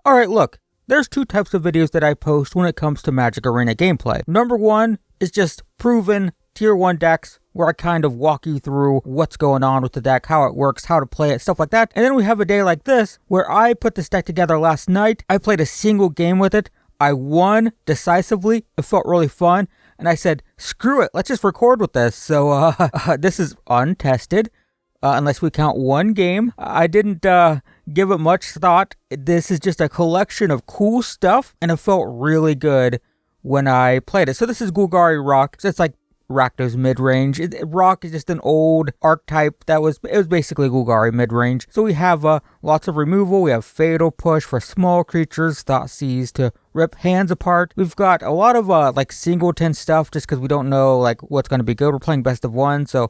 Alright, look, there's two types of videos that I post when it comes to Magic Arena gameplay. Number one is just proven tier 1 decks, where I kind of walk you through what's going on with the deck, how it works, how to play it, stuff like that. And then we have a day like this, where I put this deck together last night. I played a single game with it. I won decisively. It felt really fun. And I said, screw it, let's just record with this. So this is untested, unless we count one game. I didn't give it much thought. This is just a collection of cool stuff, and it felt really good when I played it. So this is Golgari Rock. So it's like Rakdos mid-range. Rock is just an old archetype it was basically Golgari mid-range. So we have lots of removal. We have Fatal Push for small creatures, Thoughtseize to rip hands apart. We've got a lot of like singleton stuff just because we don't know like what's going to be good. We're playing best of one, so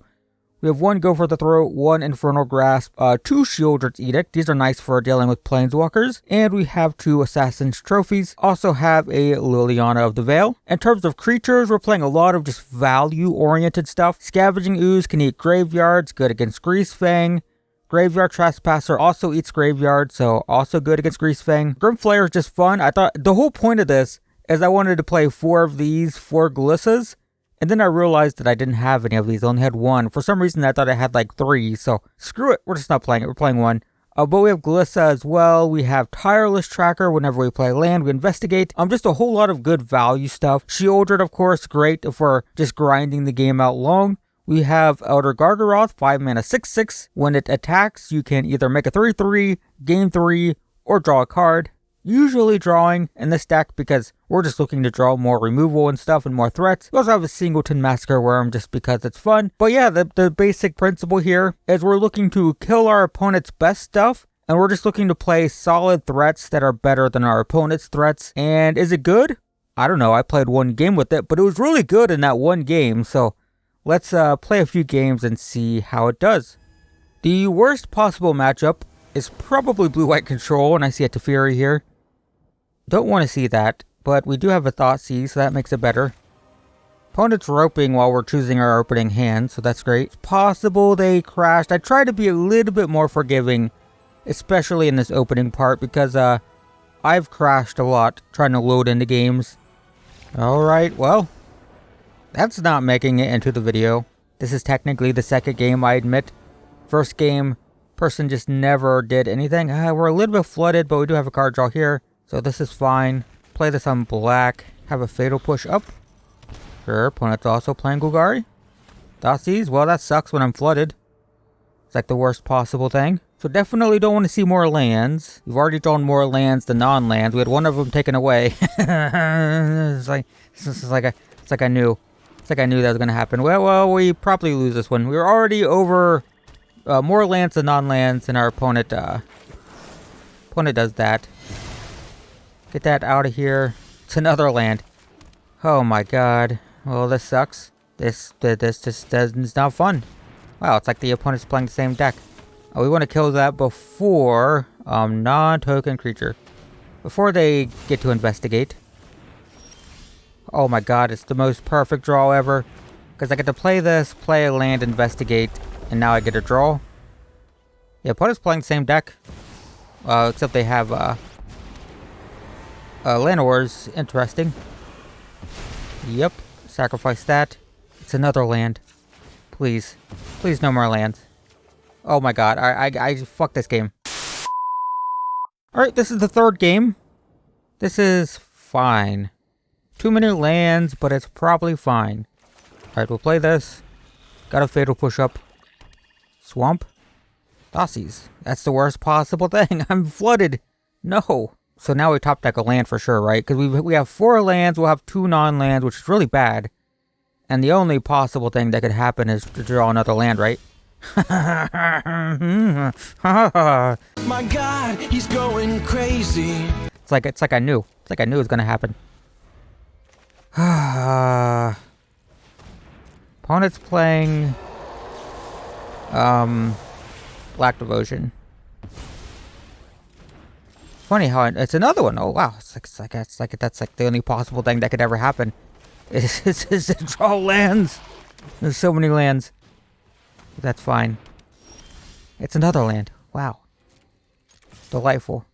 we have one Go for the Throat, one Infernal Grasp, two Sheoldred's Edict. These are nice for dealing with Planeswalkers. And we have two Assassin's Trophies. Also have a Liliana of the Veil. In terms of creatures, we're playing a lot of just value-oriented stuff. Scavenging Ooze can eat graveyards, good against Greasefang. Graveyard Trespasser also eats graveyard, so also good against Greasefang. Grimflayer is just fun. I thought the whole point of this is I wanted to play 4 of these 4 Glissas. And then I realized that I didn't have any of these. I only had one. For some reason, I thought I had like 3. So screw it. We're just not playing it. We're playing one. But we have Glissa as well. We have Tireless Tracker. Whenever we play land, we investigate. Just a whole lot of good value stuff. Sheoldred, of course, great if we're just grinding the game out long. We have Elder Gargaroth, 5 mana 6/6. When it attacks, you can either make a 3/3, gain 3, or draw a card. Usually drawing in this deck because we're just looking to draw more removal and stuff and more threats. We also have a Singleton Massacre Worm just because it's fun. But yeah, the basic principle here is we're looking to kill our opponent's best stuff, and we're just looking to play solid threats that are better than our opponent's threats. And is it good? I don't know. I played one game with it, but it was really good in that one game. So let's play a few games and see how it does. The worst possible matchup is probably Blue-White Control, and I see a Teferi here. Don't want to see that, but we do have a Thoughtseize, so that makes it better. Opponent's roping while we're choosing our opening hand, so that's great. It's possible they crashed. I try to be a little bit more forgiving, especially in this opening part, because I've crashed a lot trying to load into games. Alright, well, that's not making it into the video. This is technically the second game, I admit. First game, person just never did anything. We're a little bit flooded, but we do have a card draw here. So this is fine. Play this on black. Have a Fatal Push up. Sure, opponent's also playing Golgari. Thoughtseize, well that sucks when I'm flooded. It's like the worst possible thing. So definitely don't want to see more lands. We've already drawn more lands than non-lands. We had one of them taken away. It's like I knew that was going to happen. Well, we probably lose this one. We were already over more lands than non-lands, and our opponent does that. Get that out of here. It's another land. Oh my god. Well, this sucks. This just is not fun. Wow, it's like the opponent's playing the same deck. Oh, we want to kill that before non-token creature. Before they get to investigate. Oh my god, it's the most perfect draw ever. Because I get to play this, play a land, investigate, and now I get a draw. Yeah, opponent's playing the same deck. Except they have Llanowars. Interesting. Yep. Sacrifice that. It's another land. Please. Please no more lands. Oh my god. I fuck this game. Alright, this is the third game. This is fine. Too many lands, but it's probably fine. Alright, we'll play this. Got a Fatal Push up. Swamp. Thoughtseize. That's the worst possible thing. I'm flooded. No. So now we top deck a land for sure, right? Because we have 4 lands, we'll have 2 non-lands, which is really bad. And the only possible thing that could happen is to draw another land, right? My god, he's going crazy. It's like I knew. It's like I knew it was gonna happen. Opponent's playing Black Devotion. Funny how it's another one. Oh wow, it's like that's like the only possible thing that could ever happen. Is to draw lands. There's so many lands. But that's fine. It's another land. Wow. Delightful.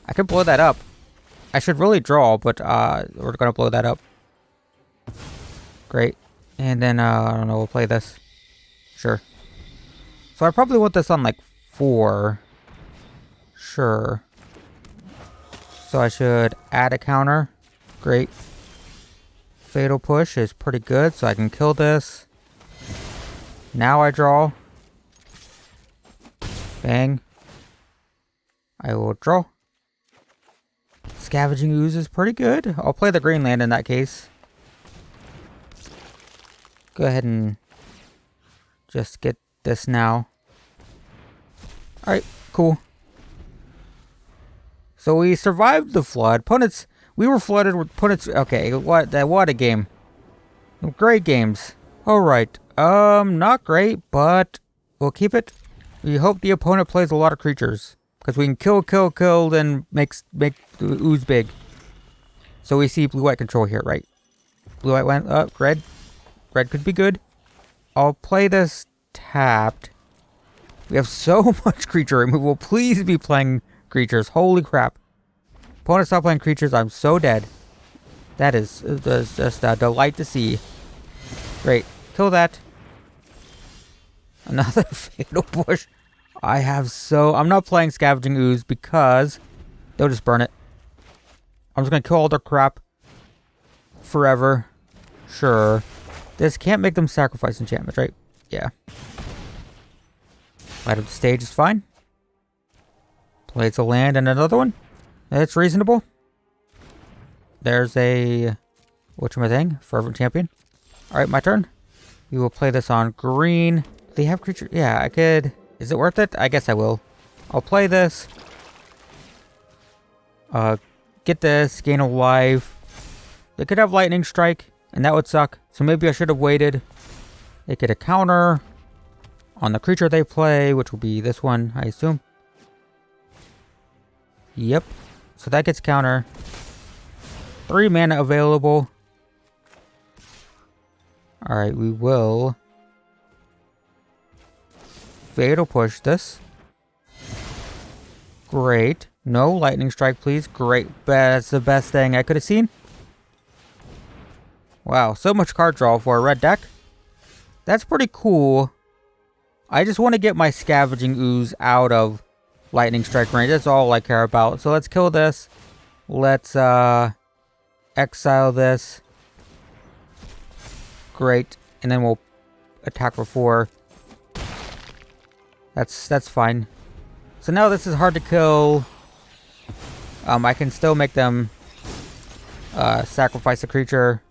I could blow that up. I should really draw, but we're gonna blow that up. Great. And then, I don't know, we'll play this. Sure. So I probably want this on like 4. Sure. So I should add a counter. Great. Fatal Push is pretty good, so I can kill this. Now I draw. Bang. I will draw. Scavenging Ooze is pretty good. I'll play the green land in that case. Go ahead and just get this now. Alright, cool. So we survived the flood. We were flooded with opponents. Okay, what a game. Great games. Alright, not great, but we'll keep it. We hope the opponent plays a lot of creatures. Because we can kill, then make the ooze big. So we see blue-white control here, right? Blue-white went up, red. Red could be good. I'll play this tapped. We have so much creature removal. Please be playing creatures. Holy crap. Opponent stop playing creatures. I'm so dead. That is just a delight to see. Great. Kill that. Another Fatal Push. I'm not playing Scavenging Ooze because they'll just burn it. I'm just gonna kill all their crap forever. Sure. This can't make them sacrifice enchantments, right? Yeah. Light up the stage is fine. Plays a land and another one. That's reasonable. There's a whatchamacallit, Fervent Champion. Alright, my turn. We will play this on green. They have creature. Yeah, I could. Is it worth it? I guess I will. I'll play this. Get this. Gain a life. They could have Lightning Strike, and that would suck. So maybe I should have waited. They get a counter on the creature they play, which will be this one, I assume. Yep. So that gets counter. 3 mana available. Alright, we will Fatal Push this. Great. No Lightning Strike, please. Great. That's the best thing I could have seen. Wow, so much card draw for a red deck. That's pretty cool. I just want to get my Scavenging Ooze out of Lightning Strike range. That's all I care about. So let's kill this. Let's exile this. Great. And then we'll attack for 4. That's fine. So now this is hard to kill. I can still make them sacrifice a creature.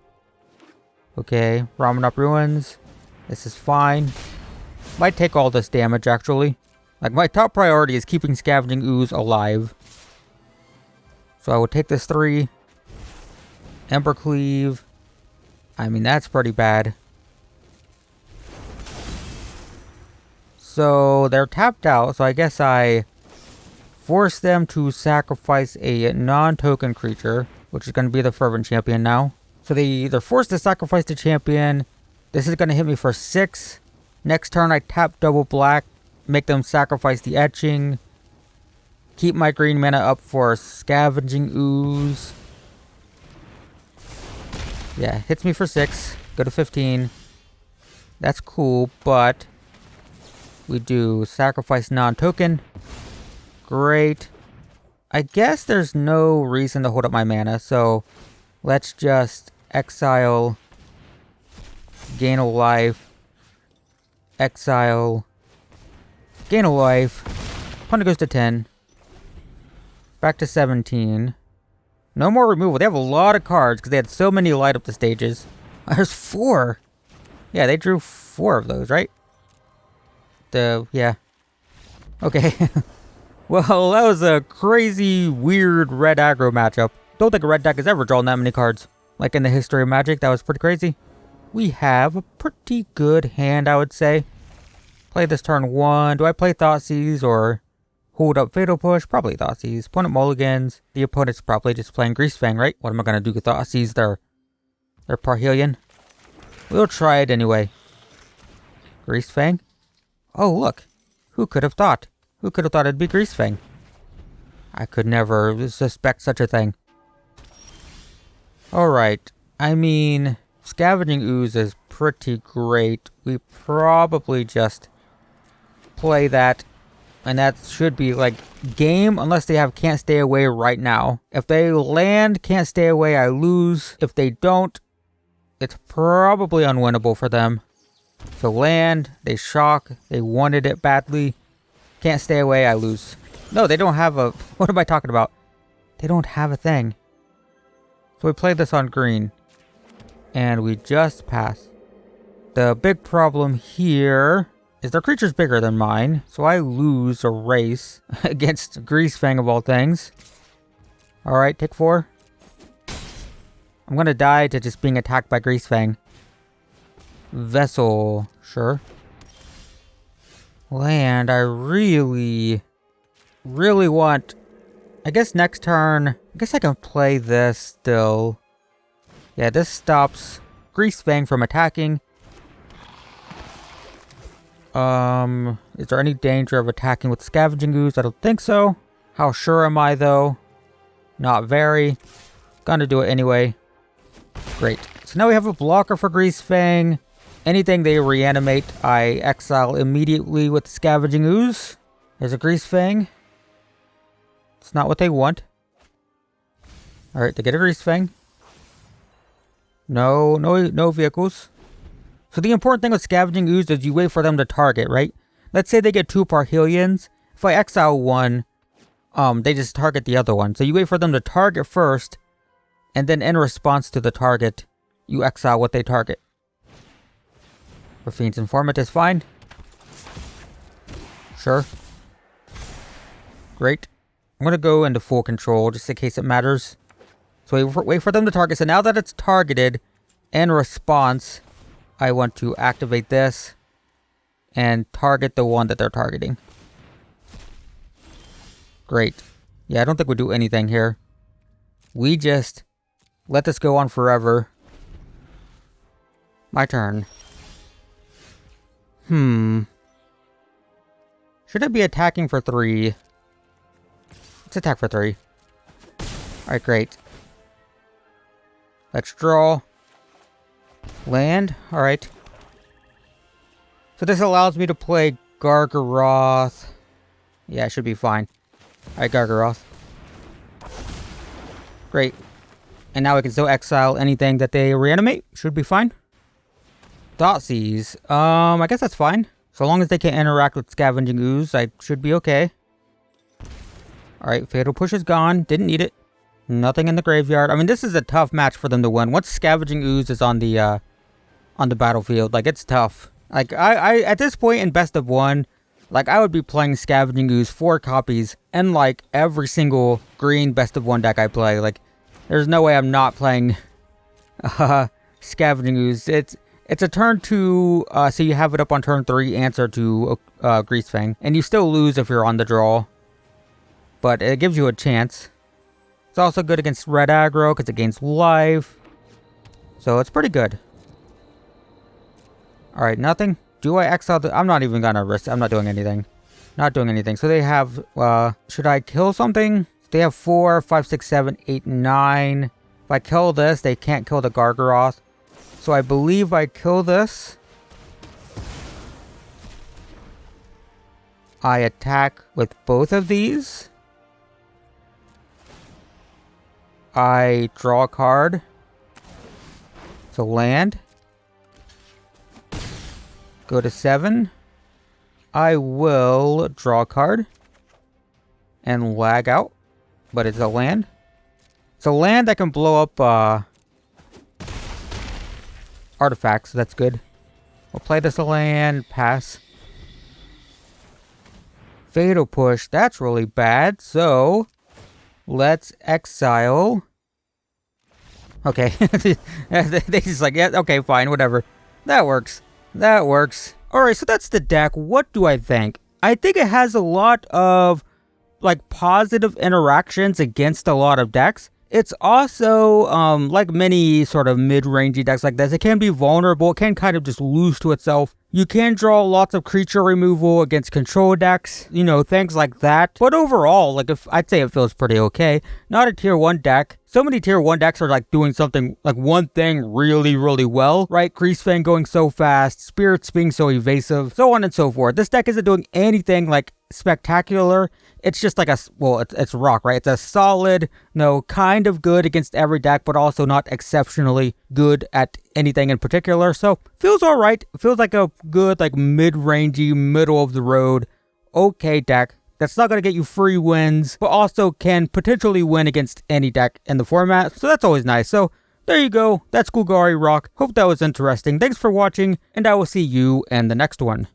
Okay, Ramen Up Ruins. This is fine. Might take all this damage, actually. Like, my top priority is keeping Scavenging Ooze alive. So I will take this 3. Ember Cleave. I mean, that's pretty bad. So they're tapped out, so I guess I force them to sacrifice a non-token creature, which is going to be the Fervent Champion now. So they're forced to sacrifice the champion. This is going to hit me for 6. Next turn I tap double black, make them sacrifice the etching. Keep my green mana up for Scavenging Ooze. Yeah, hits me for 6. Go to 15. That's cool, but we do sacrifice non-token. Great. I guess there's no reason to hold up my mana, so let's just exile, gain a life, exile, gain a life. Opponent goes to 10. Back to 17. No more removal. They have a lot of cards because they had so many light up the stages. There's 4. Yeah, they drew 4 of those, right? Yeah. Okay. Well, that was a crazy, weird red aggro matchup. Don't think a red deck has ever drawn that many cards. Like in the history of Magic, that was pretty crazy. We have a pretty good hand, I would say. Play this turn 1. Do I play Thoughtseize or hold up Fatal Push? Probably Thoughtseize. Opponent mulligans. The opponent's probably just playing Greasefang, right? What am I going to do with Thoughtseize? They're Parhelion. We'll try it anyway. Greasefang. Oh, look. Who could have thought? Who could have thought it'd be Greasefang? I could never suspect such a thing. Alright, I mean, Scavenging Ooze is pretty great. We probably just play that, and that should be like game unless they have Can't Stay Away right now. If they land Can't Stay Away, I lose. If they don't, it's probably unwinnable for them. So land, they shock, they wanted it badly. Can't Stay Away, I lose. No, they don't have a... What am I talking about? They don't have a thing. So we played this on green. And we just pass. The big problem here is their creature's bigger than mine. So I lose a race against Greasefang of all things. Alright, take 4. I'm gonna die to just being attacked by Greasefang. Vessel, sure. Land, I really want... I guess next turn... I guess I can play this still. Yeah, this stops Greasefang from attacking. Is there any danger of attacking with Scavenging Ooze? I don't think so. How sure am I, though? Not very. Gonna do it anyway. Great. So now we have a blocker for Greasefang. Anything they reanimate, I exile immediately with Scavenging Ooze. There's a Greasefang. It's not what they want. Alright, they get a Greasefang. No vehicles. So the important thing with Scavenging Ooze is you wait for them to target, right? Let's say they get 2 Parhelions. If I exile one, they just target the other one. So you wait for them to target first, and then in response to the target, you exile what they target. Raffine's Informant is fine. Sure. Great. I'm gonna go into full control just in case it matters. So wait for them to target. So now that it's targeted, in response, I want to activate this and target the one that they're targeting. Great. Yeah, I don't think we do anything here. We just let this go on forever. My turn. Should I be attacking for 3? Let's attack for 3. Alright, great. Let's draw. Land. Alright. So this allows me to play Gargaroth. Yeah, it should be fine. Alright, Gargaroth. Great. And now we can still exile anything that they reanimate. Should be fine. Thoughtseize. I guess that's fine. So long as they can interact with Scavenging Ooze, I should be okay. Alright, Fatal Push is gone. Didn't need it. Nothing in the graveyard. I mean, this is a tough match for them to win. Once Scavenging Ooze is on the battlefield, like, it's tough. Like, I at this point in Best of 1, like, I would be playing Scavenging Ooze 4 copies in, like, every single green Best of 1 deck I play. Like, there's no way I'm not playing Scavenging Ooze. It's a turn 2, so you have it up on turn 3, answer to Greasefang. And you still lose if you're on the draw. But it gives you a chance. It's also good against Red Aggro because it gains life. So it's pretty good. Alright, nothing. Do I exile the... I'm not even gonna risk... I'm not doing anything. Not doing anything. So they have... should I kill something? They have 4, 5, 6, 7, 8, 9. If I kill this, they can't kill the Gargaroth. So I believe I kill this. I attack with both of these. I draw a card. So land. Go to 7. I will draw a card. And lag out. But it's a land. It's a land that can blow up artifacts, so that's good. We'll play this a land. Pass. Fatal Push. That's really bad. So... let's exile. Okay. They just like, yeah, okay, fine, whatever. That works. That works. Alright, so that's the deck. What do I think? I think it has a lot of, like, positive interactions against a lot of decks. It's also, like many sort of mid-rangey decks like this, it can be vulnerable. It can kind of just lose to itself. You can draw lots of creature removal against control decks, things like that. But overall, I'd say it feels pretty okay. Not a tier 1 deck. So many tier 1 decks are doing something, one thing really, really well, right? Greasefang going so fast, Spirits being so evasive, so on and so forth. This deck isn't doing anything spectacular. It's just it's rock, right? It's a solid, kind of good against every deck, but also not exceptionally good at anything in particular. So feels alright. Feels like a good, mid-rangey, middle of the road, okay deck. That's not going to get you free wins, but also can potentially win against any deck in the format. So that's always nice. So there you go. That's Golgari Rock. Hope that was interesting. Thanks for watching, and I will see you in the next one.